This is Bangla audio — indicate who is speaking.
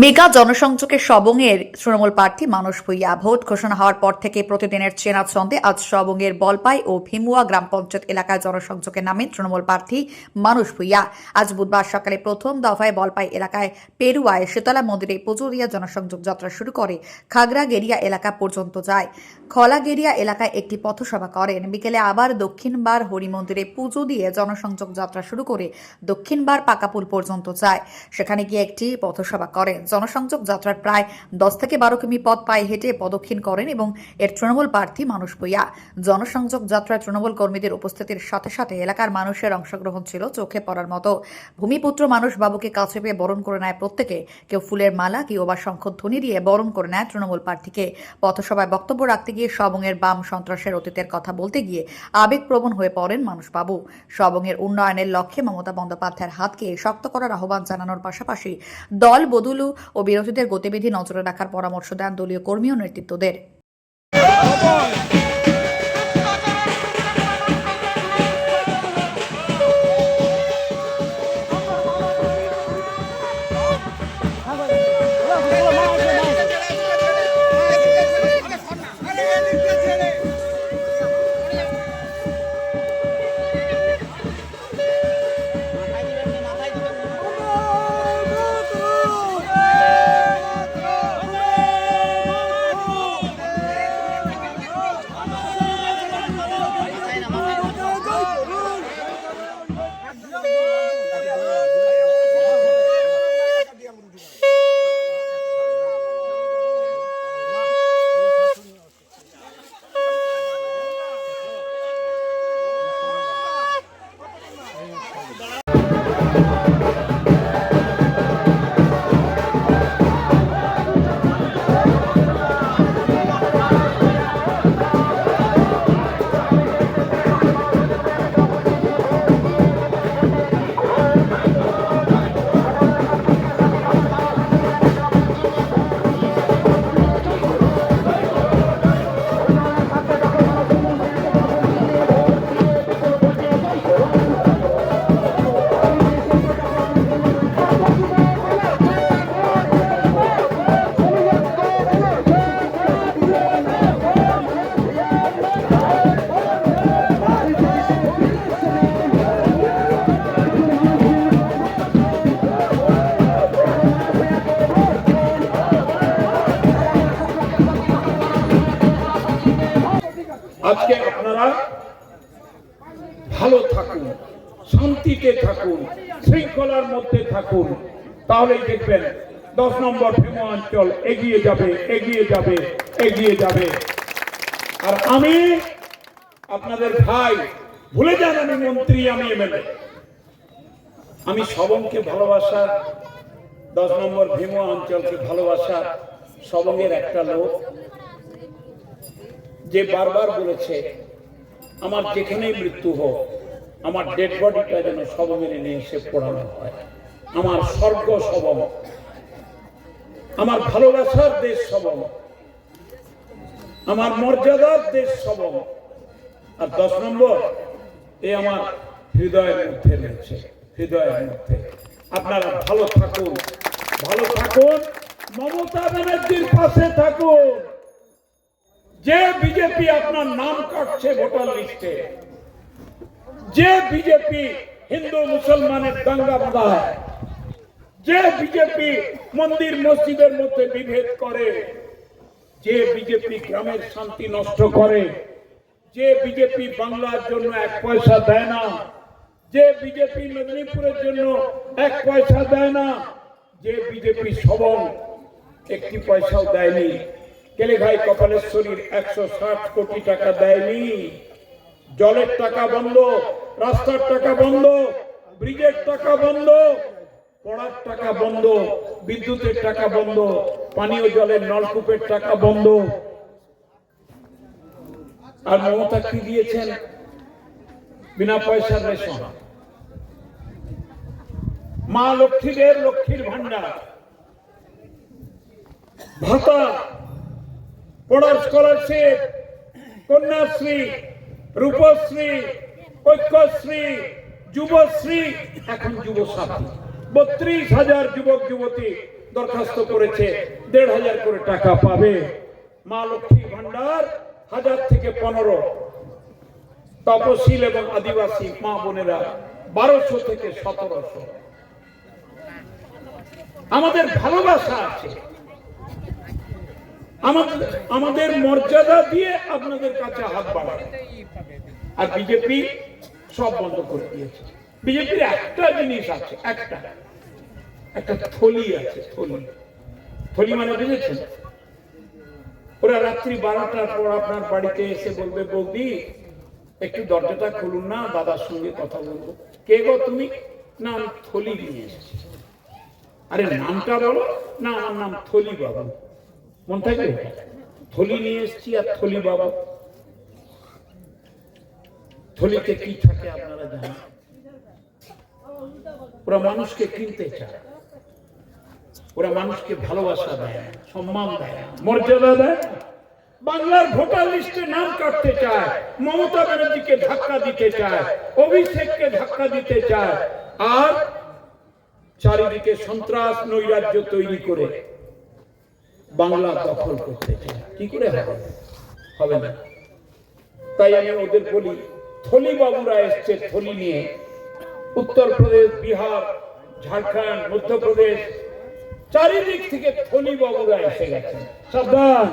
Speaker 1: মেগা জনসংযোগে সবংয়ের তৃণমূল প্রার্থী মানস ভূঁইয়া ভোট ঘোষণা হওয়ার পর থেকে প্রতিদিনের চেনা ছন্দে আজ সবংয়ের বলপাই ও ভীমুয়া গ্রাম পঞ্চায়েত এলাকায় জনসংযোগে নামেন তৃণমূল প্রার্থী মানস ভূঁইয়া। আজ বুধবার সকালে প্রথম দফায় বলপাই এলাকায় পেরুয়ায় শীতলা মন্দিরে পুজো দিয়ে জনসংযোগ যাত্রা শুরু করে খাগড়াগেরিয়া এলাকা পর্যন্ত যায়। খলাগেরিয়া এলাকায় একটি পথসভা করেন। বিকেলে আবার দক্ষিণবার হরি মন্দিরে পুজো দিয়ে জনসংযোগ যাত্রা শুরু করে দক্ষিণবার পাকাপুল পর্যন্ত যায়। সেখানে গিয়ে একটি পথসভা করেন। জনসংযোগ যাত্রার প্রায় 10 থেকে 12 কিমি পথ পায়ে হেঁটে প্রদক্ষিণ করেন এবং এর তৃণমূল প্রার্থী মানস ভূঁইয়া। জনসংযোগ যাত্রায় তৃণমূল কর্মীদের উপস্থিতির সাথে সাথে এলাকার মানুষের অংশগ্রহণ ছিল চোখে পড়ার মতো। ভূমিপুত্র মানস বাবুকে কাছে পেয়ে বরণ করে নেয় প্রত্যেকে। কেউ ফুলের মালা, কেউ বা শঙ্খধ্বনি দিয়ে বরণ করে নেয় তৃণমূল প্রার্থীকে। পথসভায় বক্তব্য রাখতে গিয়ে সবংয়ের বাম সন্ত্রাসের অতীতের কথা বলতে গিয়ে আবেগপ্রবণ হয়ে পড়েন মানস বাবু। সবংয়ের উন্নয়নের লক্ষ্যে মমতা বন্দ্যোপাধ্যায়ের হাতকে শক্ত করার আহ্বান জানানোর পাশাপাশি দল বদলু ও বিরোধীদের গতিবিধি নজরে রাখার পরামর্শ দেন দলীয় কর্মী ও নেতৃত্বদের।
Speaker 2: আজকে আপনারা ভালো থাকুন, শান্তিতে থাকুন, শৃঙ্খলার মধ্যে থাকুন, তাহলেই দেখবেন 10 নম্বর ভীমা অঞ্চল এগিয়ে যাবে, এগিয়ে যাবে, এগিয়ে যাবে। আর আমি আপনাদের ভাই, ভুলে যান আমি মন্ত্রী, আমি এমএলএ। আমি সবংকে ভালোবাসার, 10 নম্বর ভীমা অঞ্চলকে ভালোবাসার সবংয়ের একটা লোক যে বারবার বলেছে আমার যেখানেই মৃত্যু হোক, আমার ডেড বডিটা যেন সবংয়ে নিয়ে এসে পোড়ানো হয়। আমার স্বর্গ সবং, আমার ভালোবাসার দেশ সবং, আমার মর্যাদার দেশ সবং। আর 10 নম্বর এ আমার হৃদয়ের মধ্যে রয়েছে, হৃদয়ের মধ্যে। আপনারা ভালো থাকুন, ভালো থাকুন, মমতা ব্যানার্জির পাশে থাকুন। যে বিজেপি আপনার নাম কাটছে ভোটার লিস্টে, যে বিজেপি হিন্দু মুসলমানের দাঙ্গা বাঁধায়, যে বিজেপি মন্দির মসজিদের মধ্যে বিভেদ করে, যে বিজেপি গ্রামের শান্তি নষ্ট করে, যে বিজেপি বাংলার জন্য 1 পয়সা দেয় না, যে বিজেপি মেদিনীপুরের জন্য 1 পয়সা দেয় না, যে বিজেপি সবং 1 পয়সাও দেয়নি, কেলেঘাই কপালেশ্বরীর 160 কোটি টাকা দেয়নি, জলের টাকা বন্ধ, রাস্তার টাকা বন্ধ, ব্রিজের টাকা বন্ধ, পড়ার টাকা বন্ধ, বিদ্যুতের টাকা বন্ধ, পানীয় জলের নলকূপের টাকা বন্ধ। আর মমতা কি দিয়েছেন? বিনা পয়সার রেশন, মা লক্ষ্মীদের লক্ষ্মীর ভান্ডার, ভাতা, পড়ার স্কলারশিপ, কন্যাশ্রী, রূপশ্রী, ঐক্যশ্রী, যুবশ্রী, এখন যুবসাথী। 32,000 যুবক যুবতী দরখাস্ত করেছে ১,৫০০ করে টাকা পাবে। মা লক্ষ্মী ভান্ডার ১,০০০ থেকে ১৫, তপশিল এবং আদিবাসী মা বোনেরা ১২০০ থেকে ১৭০০। আমাদের ভালোবাসা আছে, আমাদের মর্যাদা দিয়ে আপনাদের কাছে হাত বাড়ায়। আর বিজেপি সব বন্ধ করে দিয়েছে। বিজেপির একটা জিনিস আছে, একটা থলি আছে, থলি মানে বুঝেছেন? ওরা রাত্রি 12টার পর আপনার বাড়িতে এসে বলবে, বৌদি একটু দরজাটা খুলুন না, দাদার সঙ্গে কথা বলবো। কে গো তুমি? না, আমি থলি নিয়ে এসেছি। আরে নামটা বলো না। আমার নাম থলি বাবু। মন থাকবে? থলি নিয়ে এসেছি আর থলি বাবু। থলিতে কি থাকে আপনারা জানেন? ওরা মানুষকে কিনতে চায়, ওরা মানুষকে ভালোবাসা দেয়, সম্মান দেয়, মর্যাদা দেয়। বাংলার ভোটার লিস্টে নাম কাটতে চায়, মমতা ব্যানার্জিকে ধাক্কা দিতে চায়, অভিষেককে ধাক্কা দিতে চায়, আর চারিদিকে সন্ত্রাস নৈরাজ্য তৈরি করে বাংলা দখল করতে চায়। কি করে হবে না? তাই আমি ওদের বলি, থলি বাবুরা এসছে থলি নিয়ে। উত্তরপ্রদেশ, বিহার, ঝাড়খণ্ড, মধ্যপ্রদেশ, চারিদিক থেকে থলি বাবুরা এসে গেছেন। সাবধান।